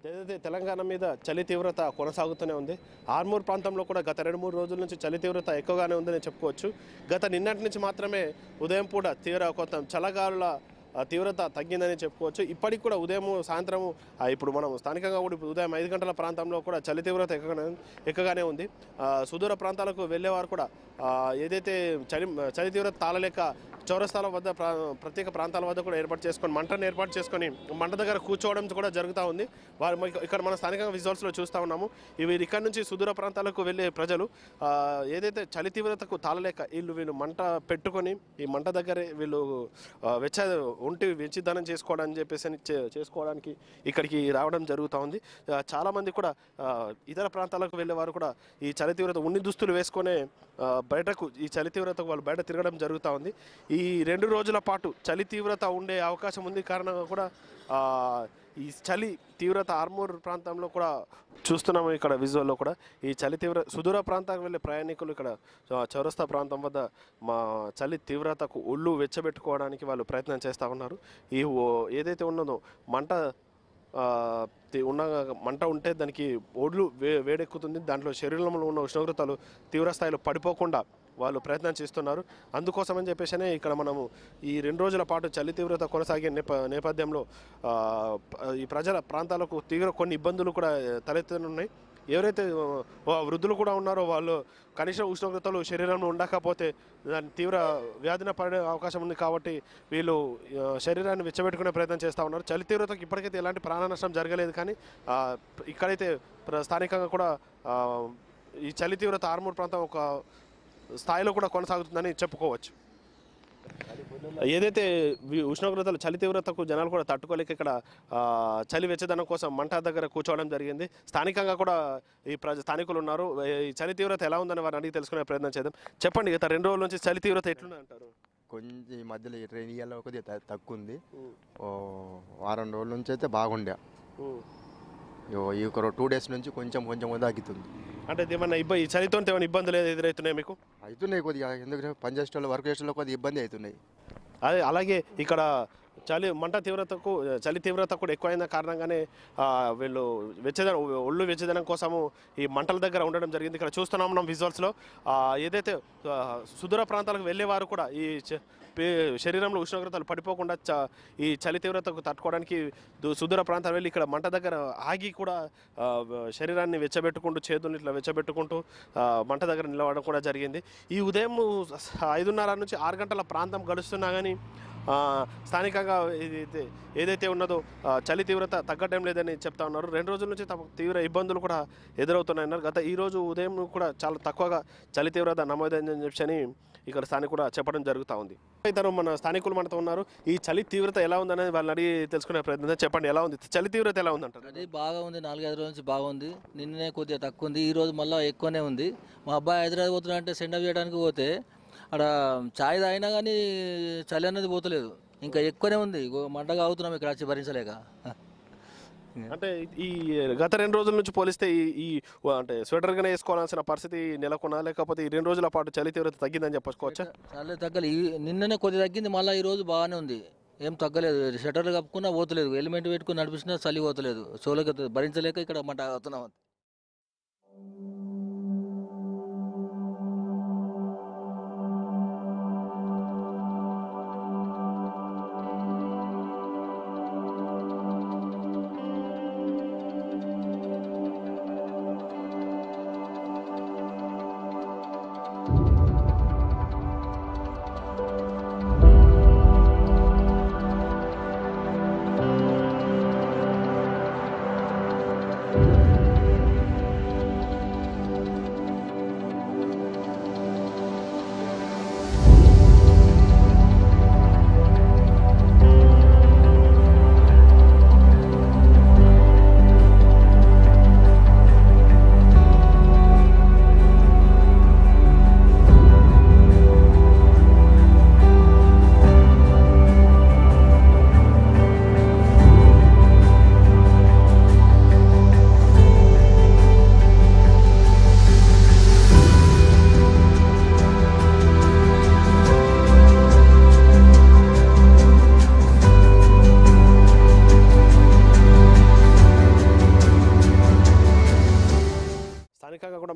ఏదైతే తెలంగాణ మీద చలి తీవ్రత కొనసాగుతూనే ఉంది. ఆర్మూర్ ప్రాంతంలో కూడా గత 2-3 రోజుల నుంచి చలి తీవ్రత ఎక్కువగానే ఉందని చెప్పుకోవచ్చు. గత నిన్నటి నుంచి మాత్రమే ఉదయం పూట కొంత చల్లగాలుల తీవ్రత తగ్గిందని చెప్పుకోవచ్చు. ఇప్పటికి కూడా ఉదయం సాయంత్రం ఇప్పుడు మనం స్థానికంగా కూడా ఉదయం 5 గంటల ప్రాంతంలో కూడా చలి తీవ్రత ఎక్కువగానే ఉంది. సుదూర ప్రాంతాలకు వెళ్ళేవారు కూడా ఏదైతే చలి తీవ్రత తాళలేక చౌరస్తాల వద్ద ప్రత్యేక ప్రాంతాల వద్ద కూడా మంటను ఏర్పాటు చేసుకొని మంట దగ్గర కూర్చోవడం కూడా జరుగుతూ ఉంది. ఇక్కడ మన స్థానికంగా విజువల్స్లో చూస్తూ ఉన్నాము. ఇక్కడ నుంచి సుదూర ప్రాంతాలకు వెళ్ళే ప్రజలు ఏదైతే చలి తీవ్రతకు తాళలేక వీళ్ళు మంట పెట్టుకొని ఈ మంట దగ్గరే వీళ్ళు వెచ్చిదనం చేసుకోవడానికి ఇక్కడికి రావడం జరుగుతూ ఉంది. చాలామంది కూడా ఇతర ప్రాంతాలకు వెళ్ళే వారు కూడా ఈ చలి తీవ్రత ఉన్ని దుస్తులు వేసుకొని బయటకు ఈ చలి తీవ్రతకు వాళ్ళు బయట తిరగడం జరుగుతూ ఉంది. ఈ 2 రోజుల పాటు చలి తీవ్రత ఉండే అవకాశం ఉంది. కారణంగా కూడా ఈ చలి తీవ్రత ఆర్మూర్ ప్రాంతంలో కూడా చూస్తున్నాము. ఇక్కడ విజువల్లో కూడా ఈ చలి సుదూర ప్రాంతానికి వెళ్ళే ప్రయాణికులు ఇక్కడ చౌరస్తా ప్రాంతం వద్ద చలి తీవ్రతకు ఒళ్ళు వెచ్చబెట్టుకోవడానికి వాళ్ళు ప్రయత్నం చేస్తూ ఉన్నారు. ఏదైతే ఉన్నదో మంట ఉంటే దానికి ఒళ్ళు వేడెక్కుతుంది. దాంట్లో శరీరంలో ఉన్న ఉష్ణోగ్రతలు తీవ్రస్థాయిలో పడిపోకుండా వాళ్ళు ప్రయత్నం చేస్తున్నారు. అందుకోసమని చెప్పేసి ఇక్కడ మనము ఈ 2 రోజుల పాటు చలి తీవ్రత కొనసాగే నేపథ్యంలో ఈ ప్రాంతాలకు కొన్ని ఇబ్బందులు కూడా తలెత్తనున్నాయి. ఎవరైతే వృద్ధులు కూడా ఉన్నారో వాళ్ళు కనీస ఉష్ణోగ్రతలు శరీరంలో ఉండకపోతే దాని తీవ్ర వ్యాధిన పడే అవకాశం ఉంది. కాబట్టి వీళ్ళు శరీరాన్ని వెచ్చబెట్టుకునే ప్రయత్నం చేస్తూ ఉన్నారు. చలి తీవ్రతకు ఇప్పటికైతే ఎలాంటి ప్రాణ నష్టం జరగలేదు. కానీ ఇక్కడైతే స్థానికంగా కూడా ఈ చలి తీవ్రత ఆర్మూర్ ప్రాంతం ఒక స్థాయిలో కూడా కొనసాగుతుందని చెప్పుకోవచ్చు. ఏదైతే ఉష్ణోగ్రతలు చలి తీవ్రతకు జనాలు కూడా తట్టుకోలేక ఇక్కడ చలి వెచ్చదనం కోసం మంట దగ్గర కూర్చోవడం జరిగింది. స్థానికంగా కూడా స్థానికులు ఉన్నారు. ఈ చలి తీవ్రత ఎలా ఉందని వారిని అడిగి తెలుసుకునే ప్రయత్నం చేద్దాం. చెప్పండి, గత 2 రోజుల నుంచి చలి తీవ్రత ఎట్లుంది అంటారు? కొంచెం ఈ మధ్యలో ఇయర్లో కొద్దిగా తక్కువ ఉంది. వారం రోజుల నుంచి అయితే బాగుండే. ఈ 2 డేస్ నుంచి కొంచెం తగ్గుతుంది. అంటే ఏమన్నా ఈ చలితో ఏమైనా ఇబ్బందులు ఎదురవుతున్నాయి మీకు? అవుతున్నాయి కొద్దిగా, ఎందుకంటే పని చేసేటోళ్ళు వర్క్ చేసేటోళ్ళు కొద్దిగా ఇబ్బంది అవుతున్నాయి. అలాగే ఇక్కడ చలి తీవ్రత కూడా ఎక్కువైన కారణంగానే వీళ్ళు ఒళ్ళు వెచ్చదనం కోసము ఈ మంటల దగ్గర ఉండడం జరిగింది. ఇక్కడ చూస్తున్నాం మనం విజువల్స్లో. ఏదైతే సుదూర ప్రాంతాలకు వెళ్ళేవారు కూడా ఈ శరీరంలో ఉష్ణోగ్రతలు పడిపోకుండా ఈ చలి తీవ్రతకు తట్టుకోవడానికి సుదూర ప్రాంతాలు వెళ్ళి ఇక్కడ మంట దగ్గర ఆగి కూడా శరీరాన్ని వెచ్చబెట్టుకుంటూ చేతులు ఇట్లా వెచ్చబెట్టుకుంటూ మంట దగ్గర నిలవడం కూడా జరిగింది. ఈ ఉదయం 5:30 నుంచి 6 గంటల ప్రాంతం గడుస్తున్నా కానీ స్థానికంగా ఏదైతే ఉన్నదో చలి తీవ్రత తగ్గడం లేదని చెప్తా ఉన్నారు. 2 రోజుల నుంచి తమకు తీవ్ర ఇబ్బందులు కూడా ఎదురవుతున్నాయన్నారు. ఈరోజు ఉదయం కూడా చాలా తక్కువగా చలి తీవ్రత నమోదైందని చెప్పని ఇక్కడ స్థానికులు చెప్పడం జరుగుతూ ఉంది. ఇతను మన స్థానికులు మనతో ఉన్నారు. ఈ చలి తీవ్రత ఎలా ఉందనేది వాళ్ళని అడిగి తెలుసుకునే ప్రయత్నం. చెప్పండి, ఎలా ఉంది చలి తీవ్రత? ఎలా ఉంది అంటారు? అది బాగా ఉంది. 4-5 రోజుల నుంచి బాగుంది. నిన్ననే కొద్దిగా తక్కువ ఉంది. ఈ రోజు మళ్ళీ ఎక్కువనే ఉంది. మా అబ్బాయి హైదరాబాద్ పోతున్నా అంటే సెండ్ చేయడానికి పోతే అక్కడ ఛాయ్ తాగినా కానీ చలి అనేది పోతలేదు. ఇంకా ఎక్కువనే ఉంది. మంటగా అవుతున్నాం ఇక్కడ వచ్చి భరించలేక. అంటే ఈ గత 2 రోజుల నుంచి పోలిస్తే అంటే స్వెటర్గానే వేసుకోవాల్సిన పరిస్థితి నెలకొన్నా, లేకపోతే ఈ 2 రోజుల పాటు చలి తీవ్రత తగ్గిందని చెప్పుకోవచ్చా? చాలా తగ్గలేదు. నిన్ననే కొద్దిగా తగ్గింది. మళ్ళీ ఈ రోజు బాగానే ఉంది. ఏం తగ్గలేదు. షటర్ కప్పుకున్నా పోతలేదు. హెల్మెట్ పెట్టుకుని నడిపిస్తున్నా చలి పోతలేదు. చోలకి భరించలేక ఇక్కడ మంట అవుతున్నాం.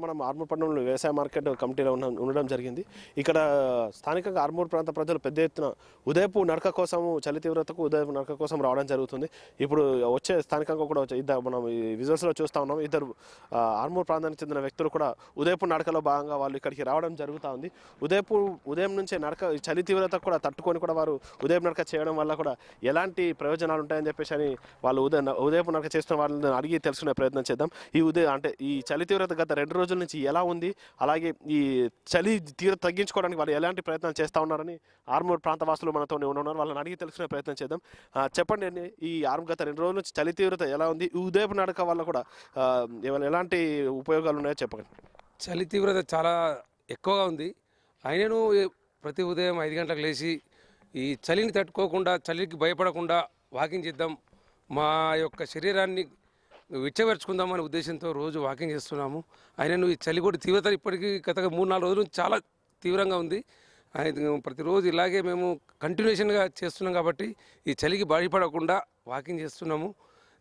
మనం ఆర్మూర్ పట్టణంలో వ్యవసాయ మార్కెట్ కమిటీలో ఉండడం జరిగింది. ఇక్కడ స్థానికంగా ఆర్మూర్ ప్రాంత ప్రజలు పెద్ద ఎత్తున ఉదయపు నడక కోసము చలి తీవ్రతకు ఉదయపు నడక కోసం రావడం జరుగుతుంది. ఇప్పుడు వచ్చే స్థానికంగా కూడా ఇద్దరు మనం ఈ విజువల్స్లో చూస్తూ ఉన్నాం. ఇద్దరు ఆర్మూర్ ప్రాంతానికి చెందిన వ్యక్తులు కూడా ఉదయపు నడకలో భాగంగా వాళ్ళు ఇక్కడికి రావడం జరుగుతూ ఉంది. ఉదయం నుంచే నడక చలి తీవ్రత కూడా తట్టుకొని కూడా వారు ఉదయం నడక చేయడం వల్ల కూడా ఎలాంటి ప్రయోజనాలు ఉంటాయని చెప్పేసి అని వాళ్ళు ఉదయపు నడక చేస్తున్న వాళ్ళని అడిగి తెలుసుకునే ప్రయత్నం చేద్దాం. ఈ చలి తీవ్రత గత 2 రోజుల నుంచి ఎలా ఉంది, అలాగే ఈ చలి తీవ్రత తగ్గించుకోవడానికి వాళ్ళు ఎలాంటి ప్రయత్నాలు చేస్తూ ఉన్నారని ఆర్మూర్ ప్రాంతవాసులు మనతో ఉన్నారు. వాళ్ళని అడిగి తెలుసుకునే ప్రయత్నం చేద్దాం. చెప్పండి అండి, గత 2 రోజుల నుంచి చలి తీవ్రత ఎలా ఉంది, ఈ ఉదయపు నడక వల్ల కూడా ఎలాంటి ఉపయోగాలు ఉన్నాయో చెప్పండి. చలి తీవ్రత చాలా ఎక్కువగా ఉంది. అయినను ప్రతి ఉదయం 5 గంటలకు లేచి ఈ చలిని తట్టుకోకుండా, చలికి భయపడకుండా వాకింగ్ చేద్దాం, మా యొక్క శరీరాన్ని విచ్చవెరుచుకుందామనే ఉద్దేశంతో రోజు వాకింగ్ చేస్తున్నాము. అయినను ఈ చలి కూడా తీవ్రత ఇప్పటికీ గత 3-4 రోజులు నుంచి చాలా తీవ్రంగా ఉంది. ప్రతిరోజు ఇలాగే మేము కంటిన్యూషన్గా చేస్తున్నాం కాబట్టి ఈ చలికి భయపడకుండా వాకింగ్ చేస్తున్నాము.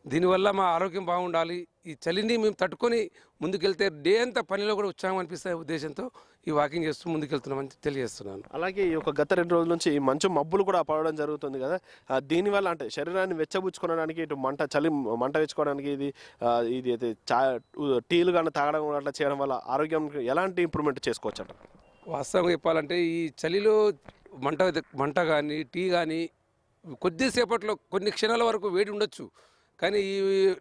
దీనివల్ల మా ఆరోగ్యం బాగుండాలి, ఈ చలిని మేము తట్టుకొని ముందుకెళ్తే డే అంతా పనిలో కూడా ఉత్సాహం అనిపిస్తాయి ఉద్దేశంతో ఈ వాకింగ్ చేస్తూ ముందుకెళ్తున్నామని తెలియజేస్తున్నాను. అలాగే ఈ గత 2 రోజుల నుంచి ఈ మంచు మబ్బులు కూడా పడడం జరుగుతుంది కదా, దీనివల్ల అంటే శరీరాన్ని వెచ్చబుచ్చుకోవడానికి ఇటు మంట వెచ్చుకోవడానికి ఇది టీలు కానీ తాగడం అట్లా చేయడం వల్ల ఆరోగ్యం ఎలాంటి ఇంప్రూవ్మెంట్ చేసుకోవచ్చు అంట? వాస్తవంగా చెప్పాలంటే ఈ చలిలో మంట కానీ టీ కానీ కొద్దిసేపట్లో కొన్ని క్షణాల వరకు వేడి ఉండొచ్చు, కానీ ఈ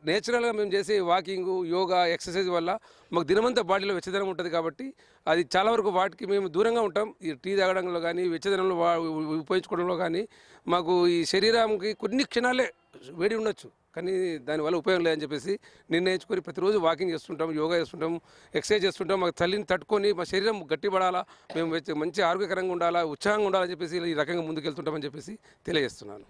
నేచురల్గా మేము చేసే వాకింగ్, యోగా, ఎక్సర్సైజ్ వల్ల మాకు దినమంతా బాడీలో వెచ్చదనం ఉంటుంది కాబట్టి అది చాలా వరకు వాటికి మేము దూరంగా ఉంటాం. ఈ టీ తాగడంలో కానీ వెచ్చదనంలో ఉపయోగించుకోవడంలో కానీ మాకు ఈ శరీరానికి కొన్ని క్షణాలే వేడి ఉండొచ్చు, కానీ దానివల్ల ఉపయోగం లేదని చెప్పేసి నిర్ణయించుకొని ప్రతిరోజు వాకింగ్ చేస్తుంటాం, యోగా చేస్తుంటాం, ఎక్సర్సైజ్ చేస్తుంటాం. మాకు చలిని తట్టుకొని మా శరీరం గట్టిపడాలా, మేము మంచి ఆరోగ్యకరంగా ఉండాలా, ఉత్సాహంగా ఉండాలని చెప్పేసి ఈ రకంగా ముందుకెళ్తుంటామని చెప్పేసి తెలియజేస్తున్నాను.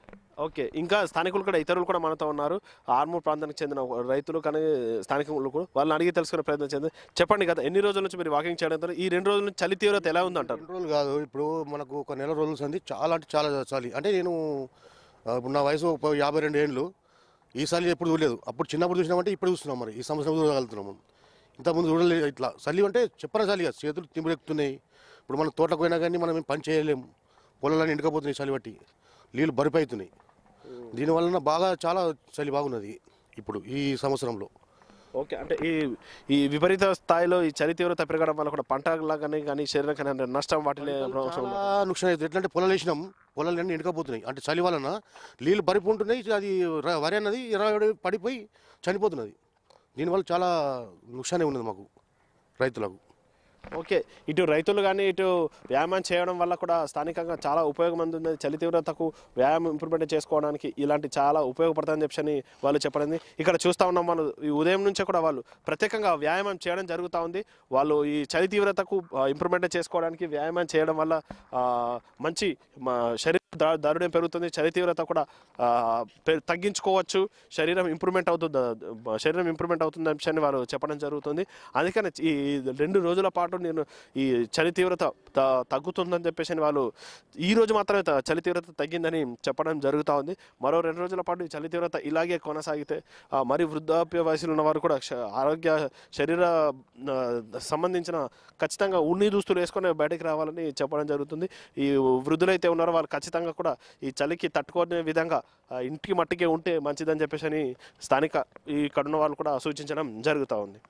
ఓకే, ఇంకా స్థానికులు కూడా ఇతరులు కూడా మనతో ఉన్నారు. ఆర్మూర్ ప్రాంతానికి చెందిన రైతులు కానీ స్థానికులు కూడా, వాళ్ళని అడిగి తెలుసుకునే ప్రయత్నం చేద్దాం. చెప్పండి, కదా ఎన్ని రోజుల నుంచి మీరు వాకింగ్ చేయడం, ఈ 2 రోజుల నుంచి చలి తీవ్రత ఎలా ఉందంటారు? 2 రోజులు కాదు, ఇప్పుడు మనకు ఒక నెల రోజులు సంది చాలా అంటే చాలా చలి. అంటే నేను ఇప్పుడు నా వయసు 52 ఏళ్ళు, ఈ చలి ఎప్పుడు చూడలేదు. అప్పుడు చిన్నప్పుడు చూసినామంటే ఇప్పుడు చూస్తున్నాం, మరి ఈ సంవత్సరం చూడగలుగుతున్నాము. ఇంతకుముందు చూడలేదు ఇట్లా చలి. అంటే చెప్పిన చలి కాదు, చేతులు తిమ్మిరెక్కుతున్నాయి. ఇప్పుడు మనం తోటకు పోయినా కానీ మనం ఏం పని చేయలేము, పొలాలన్నీ ఎండకపోతున్నాయి చలి బట్టి, నీళ్ళు బరిపవుతున్నాయి. దీనివలన బాగా చాలా చలి బాగున్నది ఇప్పుడు ఈ సంవత్సరంలో. ఓకే, అంటే ఈ విపరీత స్థాయిలో ఈ చలి తీవ్రత పెరగడం వల్ల కూడా పంటలాగానే కానీ శరీరం నష్టం వాటిలో నుక్షం అవుతుంది. ఎట్లంటే పొలాలు వేసినాం, పొలాలన్నీ ఎండకపోతున్నాయి. అంటే చలి వలన నీళ్ళు బరిపుంటున్నాయి, అది వరి అన్నది పడిపోయి చనిపోతున్నది. దీనివల్ల చాలా నుక్షానే ఉన్నది మాకు రైతులకు. ఓకే, ఇటు రైతులు కానీ ఇటు వ్యాయామం చేయడం వల్ల కూడా స్థానికంగా చాలా ఉపయోగం ఉంది. చలి తీవ్రతకు వ్యాయామం ఇంప్రూవ్మెంట్ చేసుకోవడానికి ఇలాంటి చాలా ఉపయోగపడుతుందని చెప్పని వాళ్ళు చెప్పడం. ఇక్కడ చూస్తూ ఉన్నాం, వాళ్ళు ఈ ఉదయం నుంచే కూడా వాళ్ళు ప్రత్యేకంగా వ్యాయామం చేయడం జరుగుతూ ఉంది. వాళ్ళు ఈ చలి తీవ్రతకు ఇంప్రూవ్మెంట్ చేసుకోవడానికి వ్యాయామం చేయడం వల్ల మంచి శరీర దారుణ్యం పెరుగుతుంది, చలి తీవ్రత కూడా తగ్గించుకోవచ్చు, శరీరం ఇంప్రూవ్మెంట్ అవుతుంది అని వారు చెప్పడం జరుగుతుంది. అందుకని ఈ 2 రోజుల పాటు నేను ఈ చలి తీవ్రత తగ్గుతుందని చెప్పేసి వాళ్ళు ఈ రోజు మాత్రమే చలి తీవ్రత తగ్గిందని చెప్పడం జరుగుతూ ఉంది. మరో 2 రోజుల పాటు ఈ చలి తీవ్రత ఇలాగే కొనసాగితే మరి వృద్ధాప్య వయసులో ఉన్న వారు కూడా ఆరోగ్య శరీర సంబంధించిన ఖచ్చితంగా ఉన్ని దుస్తులు వేసుకొని బయటకు రావాలని చెప్పడం జరుగుతుంది. ఈ వృద్ధులైతే ఉన్నారో వాళ్ళు ఖచ్చితంగా కూడా ఈ చలికి తట్టుకునే విధంగా ఇంటికి మట్టికే ఉంటే మంచిదని చెప్పేసి అని ఇక్కడ ఉన్న వాళ్ళు కూడా సూచించడం జరుగుతూ ఉంది.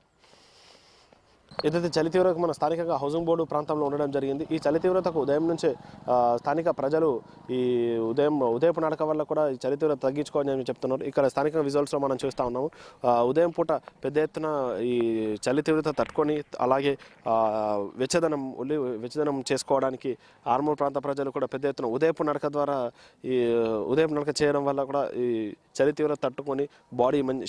ఏదైతే చలి తీవ్రతకు మన స్థానికంగా హౌసింగ్ బోర్డు ప్రాంతంలో ఉండడం జరిగింది. ఈ చలి తీవ్రతకు ఉదయం నుంచే స్థానిక ప్రజలు ఈ ఉదయపు నడక వల్ల కూడా ఈ చలి తీవ్రత తగ్గించుకోవాలని చెప్తున్నారు. ఇక్కడ స్థానిక విజువల్స్లో మనం చూస్తూ ఉన్నాము. ఉదయం పూట పెద్ద ఎత్తున ఈ చలి తీవ్రత తట్టుకొని అలాగే వెచ్చదనం చేసుకోవడానికి ఆర్మూర్ ప్రాంత ప్రజలు కూడా పెద్ద ఎత్తున ఉదయపు నడక ద్వారా ఈ ఉదయపు నడక చేయడం వల్ల కూడా ఈ చలి తీవ్రత తట్టుకొని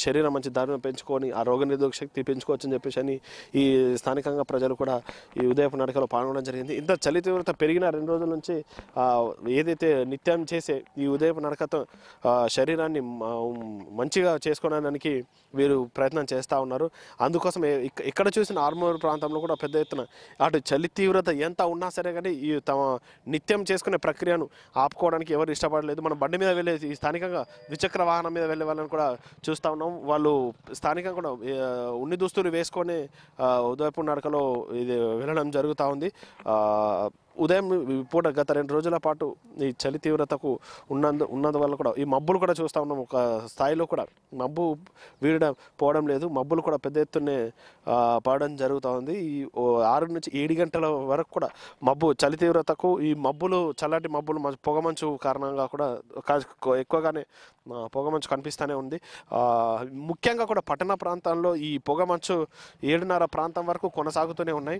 శరీరం మంచి దారిని పెంచుకొని ఆ రోగనిరోధక శక్తి పెంచుకోవచ్చు అని చెప్పేసి అని ఈ స్థానికంగా ప్రజలు కూడా ఈ ఉదయపు నడకలో పాల్గొనడం జరిగింది. ఇంత చలి తీవ్రత పెరిగిన 2 రోజుల నుంచి ఏదైతే నిత్యం చేసే ఈ ఉదయపు నడకతో శరీరాన్ని మంచిగా చేసుకోవడానికి వీరు ప్రయత్నం చేస్తూ ఉన్నారు. అందుకోసం ఇక్కడ చూసిన ఆర్మూర్ ప్రాంతంలో కూడా పెద్ద ఎత్తున అటు చలి తీవ్రత ఎంత ఉన్నా సరే కానీ ఈ తమ నిత్యం చేసుకునే ప్రక్రియను ఆపుకోవడానికి ఎవరు ఇష్టపడలేదు. మనం బండి మీద వెళ్ళే ఈ స్థానికంగా ద్విచక్ర వాహనం మీద వెళ్ళే వాళ్ళని కూడా చూస్తూ ఉన్నాం. వాళ్ళు స్థానికంగా కూడా ఉన్ని దుస్తులు వేసుకొని ఉదయపూర్ నడకలో ఇది వెళ్ళడం జరుగుతూ ఉంది. ఉదయం పూట గత 2 రోజుల పాటు ఈ చలి తీవ్రతకు ఉన్నందువల్ల కూడా ఈ మబ్బులు కూడా చూస్తూ ఉన్నాం. ఒక స్థాయిలో కూడా మబ్బు పోవడం లేదు. మబ్బులు కూడా పెద్ద ఎత్తునే పడడం జరుగుతూ ఉంది. ఈ 6 నుంచి 7 గంటల వరకు కూడా చలి తీవ్రతకు ఈ మబ్బులు, చల్లటి మబ్బులు, పొగమంచు కారణంగా కూడా ఎక్కువగానే పొగమంచు కనిపిస్తూనే ఉంది. ముఖ్యంగా కూడా పట్టణ ప్రాంతాల్లో ఈ పొగమంచు 7:30 ప్రాంతం వరకు కొనసాగుతూనే ఉన్నాయి.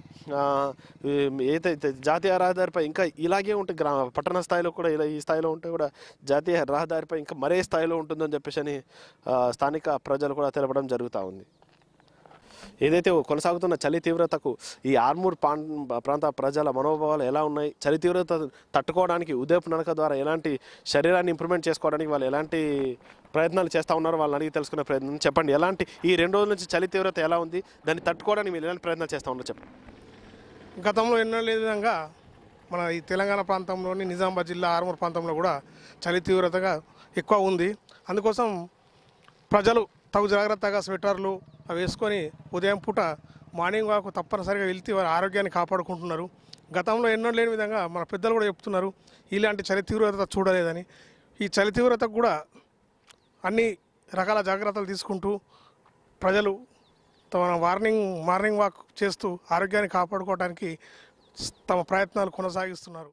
ఏదైతే జాతీయ రహదారిపై ఇంకా ఇలాగే ఉంటే పట్టణ స్థాయిలో కూడా ఈ స్థాయిలో ఉంటే కూడా జాతీయ రహదారిపై ఇంకా మరే స్థాయిలో ఉంటుందని చెప్పేసి స్థానిక ప్రజలు కూడా తెలపడం జరుగుతూ ఉంది. ఏదైతే కొనసాగుతున్న చలి తీవ్రతకు ఈ ఆర్మూర్ ప్రాంత ప్రజల మనోభావాలు ఎలా ఉన్నాయి, చలి తీవ్రత తట్టుకోవడానికి ఉదయపు నడక ద్వారా ఎలాంటి శరీరాన్ని ఇంప్రూవ్మెంట్ చేసుకోవడానికి వాళ్ళు ఎలాంటి ప్రయత్నాలు చేస్తూ ఉన్నారో వాళ్ళని అడిగి తెలుసుకునే ప్రయత్నం చెప్పండి. ఎలాంటి ఈ 2 రోజుల నుంచి చలి తీవ్రత ఎలా ఉంది, దాన్ని తట్టుకోవడానికి మీరు ఎలాంటి ప్రయత్నాలు చేస్తూ ఉన్నారో చెప్పండి. గతంలో ఎన్నో లేని విధంగా మన ఈ తెలంగాణ ప్రాంతంలోని నిజామాబాద్ జిల్లా ఆర్మూర్ ప్రాంతంలో కూడా చలి తీవ్రతగా ఎక్కువ ఉంది. అందుకోసం ప్రజలు తగు జాగ్రత్తగా స్వెటర్లు అవి వేసుకొని ఉదయం పూట మార్నింగ్ వాక్ తప్పనిసరిగా వెళ్తే వారి ఆరోగ్యాన్ని కాపాడుకుంటున్నారు. గతంలో ఎన్నో లేని విధంగా మన పెద్దలు కూడా చెప్తున్నారు ఇలాంటి చలి తీవ్రత చూడలేదని. ఈ చలి తీవ్రతకు కూడా అన్ని రకాల జాగ్రత్తలు తీసుకుంటూ ప్రజలు తమ మార్నింగ్ వాక్ చేస్తూ ఆరోగ్యాన్ని కాపాడుకోవడానికి తమ ప్రయత్నాలు కొనసాగిస్తున్నారు.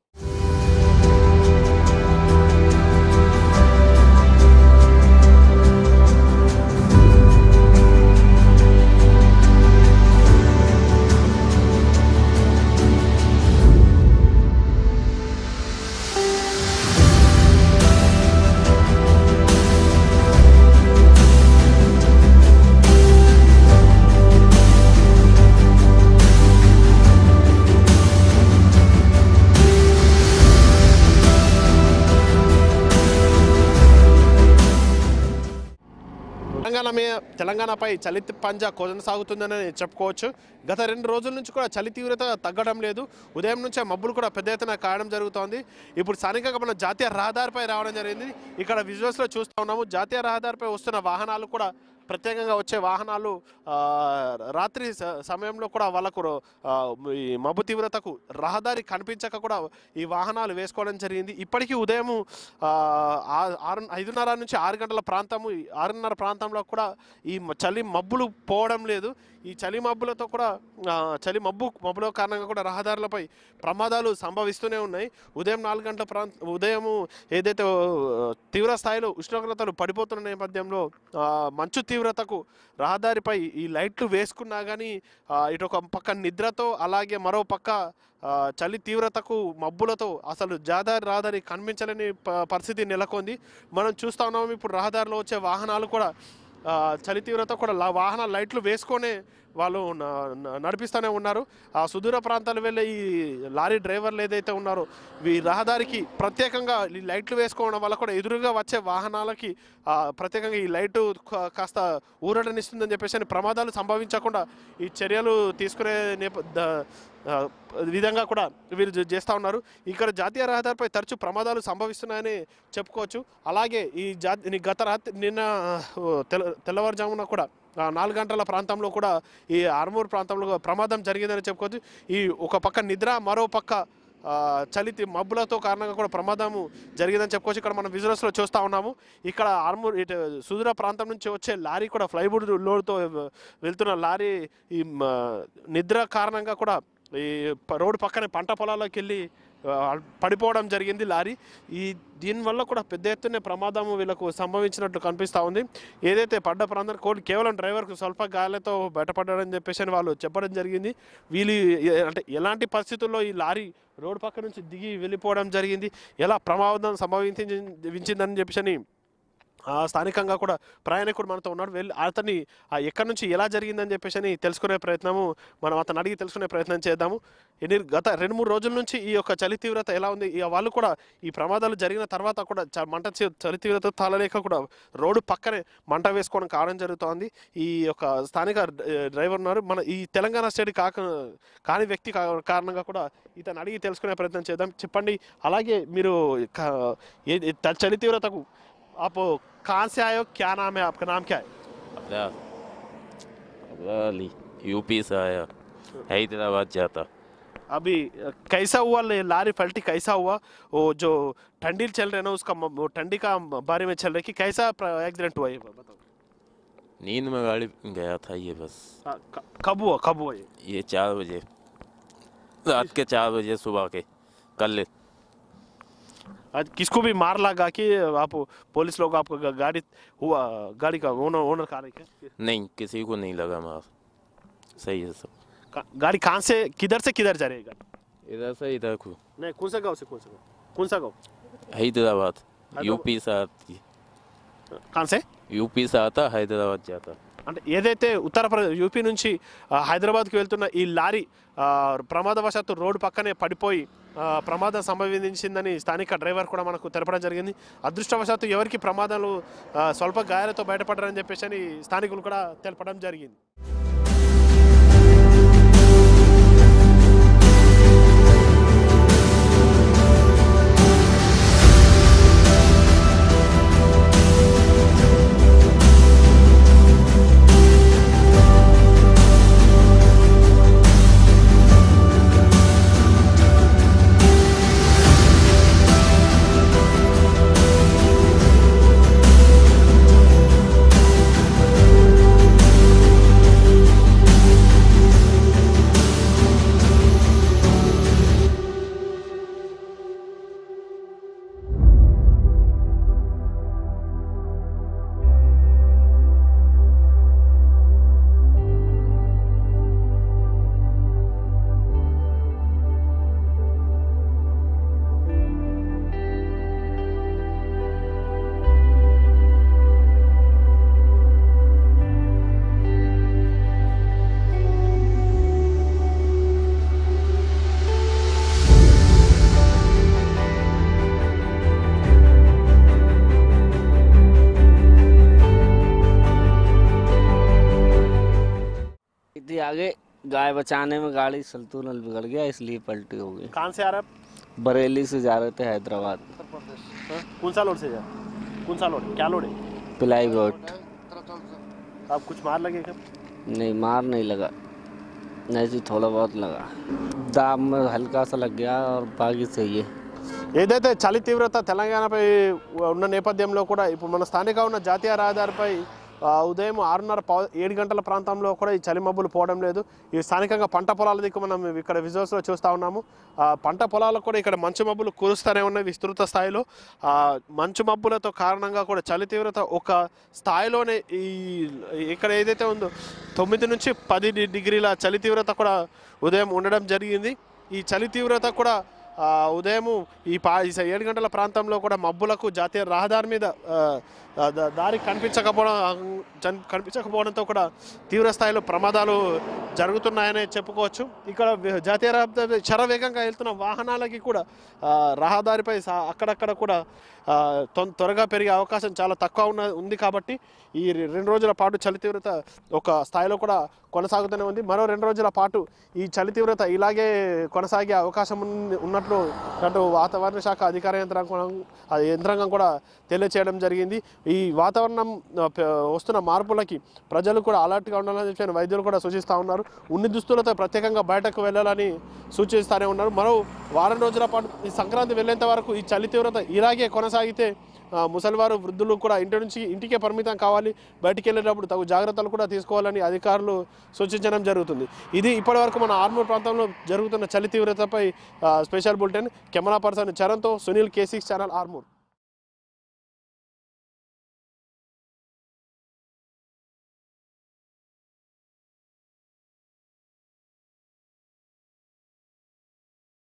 తెలంగాణపై చలి పంజా కొనసాగుతుందని చెప్పుకోవచ్చు. గత 2 రోజుల నుంచి కూడా చలి తీవ్రత తగ్గడం లేదు. ఉదయం నుంచే మబ్బులు కూడా పెద్ద ఎత్తున కాయడం జరుగుతోంది. ఇప్పుడు స్థానికంగా మన జాతీయ రహదారిపై రావడం జరిగింది. ఇక్కడ విజువల్స్లో చూస్తూ ఉన్నాము. జాతీయ రహదారిపై వస్తున్న వాహనాలు కూడా ప్రత్యేకంగా వచ్చే వాహనాలు రాత్రి సమయంలో కూడా వాళ్ళకు ఈ మబ్బు తీవ్రతకు రహదారి కనిపించక కూడా ఈ వాహనాలు వేసుకోవడం జరిగింది. ఇప్పటికీ ఉదయం 5:30 నుంచి 6 గంటల ప్రాంతము 6:30 ప్రాంతంలో కూడా ఈ చలి మబ్బులు పోవడం లేదు. ఈ చలి మబ్బులతో కూడా మబ్బుల కారణంగా కూడా రహదారులపై ప్రమాదాలు సంభవిస్తూనే ఉన్నాయి. ఉదయం 4 గంటల ఉదయము ఏదైతే తీవ్ర స్థాయిలో ఉష్ణోగ్రతలు పడిపోతున్న నేపథ్యంలో మంచు తీవ్రతకు రహదారిపై ఈ లైట్లు వేసుకున్నా కానీ ఇటు ఒక పక్క నిద్రతో అలాగే మరో పక్క చలి తీవ్రతకు మబ్బులతో అసలు రహదారి కనిపించలేని పరిస్థితి నెలకొంది. మనం చూస్తూ ఉన్నాము. ఇప్పుడు రహదారిలో వచ్చే వాహనాలు కూడా చలి తీవ్రత కూడా వాహన లైట్లు వేసుకొనే వాళ్ళు నడిపిస్తూనే ఉన్నారు. ఆ సుదూర ప్రాంతాలు వెళ్ళే ఈ లారీ డ్రైవర్లు ఏదైతే ఉన్నారో ఈ రహదారికి ప్రత్యేకంగా ఈ లైట్లు వేసుకోవడం వల్ల కూడా ఎదురుగా వచ్చే వాహనాలకి ప్రత్యేకంగా ఈ లైటు కాస్త ఊరటనిస్తుందని చెప్పేసి ప్రమాదాలు సంభవించకుండా ఈ చర్యలు తీసుకునే విధంగా కూడా వీరు చేస్తూ ఉన్నారు. ఇక్కడ జాతీయ రహదారిపై తరచూ ప్రమాదాలు సంభవిస్తున్నాయని చెప్పుకోవచ్చు. అలాగే గత రాత్రి నిన్న తెల్లవారుజామున కూడా 4 గంటల ప్రాంతంలో కూడా ఈ ఆర్మూర్ ప్రాంతంలో ప్రమాదం జరిగిందని చెప్పుకోవచ్చు. ఈ ఒక పక్క నిద్ర మరో పక్క చలి మబ్బులతో కారణంగా కూడా ప్రమాదము జరిగిందని చెప్పుకోవచ్చు. ఇక్కడ మనం విజువల్స్లో చూస్తూ ఉన్నాము. ఇక్కడ ఆర్మూర్ ఇటు సుదూర ప్రాంతం నుంచి వచ్చే లారీ కూడా ఫ్లైవుడ్ లోడ్తో వెళ్తున్న లారీ ఈ నిద్ర కారణంగా కూడా ఈ రోడ్డు పక్కనే పంట పొలాల్లోకి వెళ్ళి పడిపోవడం జరిగింది లారీ. దీనివల్ల కూడా పెద్ద ఎత్తున ప్రమాదము వీళ్ళకు సంభవించినట్లు కనిపిస్తూ ఉంది. ఏదైతే పడ్డ ప్రాంతం కేవలం డ్రైవర్కు స్వల్ప గాయాలతో బయటపడ్డాడని చెప్పేసి వాళ్ళు చెప్పడం జరిగింది. వీళ్ళు అంటే ఎలాంటి పరిస్థితుల్లో ఈ లారీ రోడ్డు పక్క నుంచి దిగి వెళ్ళిపోవడం జరిగింది, ఎలా ప్రమాదం సంభవించిందని చెప్పేసి స్థానికంగా కూడా ప్రయాణికుడు మనతో ఉన్నాడు. అతన్ని ఎక్కడి నుంచి ఎలా జరిగిందని చెప్పేసి తెలుసుకునే ప్రయత్నము మనం అతను అడిగి తెలుసుకునే ప్రయత్నం చేద్దాము. గత 2-3 రోజుల నుంచి ఈ యొక్క చలి తీవ్రత ఎలా ఉంది, వాళ్ళు కూడా ఈ ప్రమాదాలు జరిగిన తర్వాత కూడా చలి తీవ్రత తాళలేక కూడా రోడ్డు పక్కనే మంట వేసుకోవడం కావడం జరుగుతోంది. ఈ యొక్క స్థానిక డ్రైవర్ ఉన్నారు. మన ఈ తెలంగాణ స్టేట్ కాని వ్యక్తి కారణంగా కూడా ఇతను అడిగి తెలుసుకునే ప్రయత్నం చేద్దాం. చెప్పండి, అలాగే మీరు చలి తీవ్రతకు आप कहाँ से आए हो, क्या नाम है आपका, नाम क्या है? यूपी से आया। हैदराबाद जाता। अभी कैसा हुआ लारी पलटी कैसा हुआ? वो जो ठंडी चल रहे ना उसका वो ठंडी का बारे में चल रहा है कि कैसा एक्सीडेंट हुआ ये बताओ। नींद में गाड़ी गया था ये बस। कब हुआ ये 4 बजे, रात के 4 बजे सुबह के कल। आज किसको भी मार लगा कि आप पुलिस लोग आपको गाड़ी का ओनर कार है क्या? नहीं, किसी को नहीं लगा मार, सही है सब। गाड़ी कहाँ से किधर जा रही है गाड़ी? इधर से इधर को नहीं, कौन सा गाँव? हैदराबाद, यूपी से आती। कहाँ से? యూపీ సాతా హైదరాబాద్ జాతా. అంటే ఏదైతే ఉత్తరప్రదేశ్ యూపీ నుంచి హైదరాబాద్కి వెళ్తున్న ఈ లారీ ప్రమాదవశాత్తు రోడ్డు పక్కనే పడిపోయి ప్రమాదం సంభవించిందని స్థానిక డ్రైవర్ కూడా మనకు తెలపడం జరిగింది. అదృష్టవశాత్తు ఎవరికి ప్రమాదాలు స్వల్ప గాయాలతో బయటపడ్డారని చెప్పేసి స్థానికులు కూడా తెలపడం జరిగింది. आगे गाय बचाने में गाड़ी संतुलन बिगड़ गया, इसलिए पलटी हो गई। कहाँ से आ रहा है? बरेली से जा रहे थे हैदराबाद। कौन सा लोड से जा? कौन सा लोड? क्या लोड है? पिलाई बोट। आप कुछ मार लगे क्या? नहीं, मार नहीं लगा, ऐसे थोड़ा बहुत लगा, दाम में हल्का सा लग गया और बाकी सही है। ఏదైతే చలి తీవ్రత తెలంగాణపై ఉన్న నేపథ్యంలో కూడా ఇప్పుడు మన స్థానికంగా ఉన్న జాతీయ రహదారిపై ఉదయం 6:30 7 గంటల ప్రాంతంలో కూడా ఈ చలి మబ్బులు పోవడం లేదు. ఈ స్థానికంగా పంట పొలాల దిక్కు మనం ఇక్కడ విజువల్స్లో చూస్తూ ఉన్నాము. పంట పొలాలకు కూడా ఇక్కడ మంచు మబ్బులు కురుస్తూనే ఉన్నాయి విస్తృత స్థాయిలో. మంచు మబ్బులతో కారణంగా కూడా చలి తీవ్రత ఒక స్థాయిలోనే ఈ ఇక్కడ ఏదైతే ఉందో 9 నుంచి 10 డిగ్రీల చలి తీవ్రత కూడా ఉదయం ఉండడం జరిగింది. ఈ చలి తీవ్రత కూడా ఉదయం ఈ 7 గంటల ప్రాంతంలో కూడా మబ్బులకు జాతీయ రహదారి మీద దారి కనిపించకపోవడంతో కూడా తీవ్ర స్థాయిలో ప్రమాదాలు జరుగుతున్నాయని చెప్పుకోవచ్చు. ఇక్కడ జాతీయ రహదారి శరవేగంగా వెళ్తున్న వాహనాలకి కూడా రహదారిపై అక్కడక్కడ కూడా త్వరగా పెరిగే అవకాశం చాలా తక్కువ ఉంది. కాబట్టి ఈ 2 రోజుల పాటు చలి తీవ్రత ఒక స్థాయిలో కూడా కొనసాగుతూనే ఉంది. మరో 2 రోజుల పాటు ఈ చలి తీవ్రత ఇలాగే కొనసాగే అవకాశం ఉన్నట్లు అటు వాతావరణ శాఖ అధికార యంత్రాంగం కూడా తెలియచేయడం జరిగింది. ఈ వాతావరణం వస్తున్న మార్పులకి ప్రజలు కూడా అలర్ట్గా ఉండాలని చెప్పి వైద్యులు కూడా సూచిస్తూ ఉన్నారు. ఉన్ని దుస్తులతో ప్రత్యేకంగా బయటకు వెళ్ళాలని సూచిస్తూనే ఉన్నారు. మరో వారం రోజుల పాటు ఈ సంక్రాంతి వెళ్ళేంత వరకు ఈ చలి తీవ్రత ఇలాగే కొనసాగితే ముసలివారు వృద్ధులు కూడా ఇంటికే పరిమితం కావాలి, బయటికి వెళ్ళేటప్పుడు తగు జాగ్రత్తలు కూడా తీసుకోవాలని అధికారులు సూచించడం జరుగుతుంది. ఇది ఇప్పటివరకు మన ఆర్మూర్ ప్రాంతంలో జరుగుతున్న చలి తీవ్రతపై స్పెషల్ బులెటిన్. కెమెరా పర్సన్ చరణ్తో సునీల్, K6 ఛానల్, ఆర్మూర్.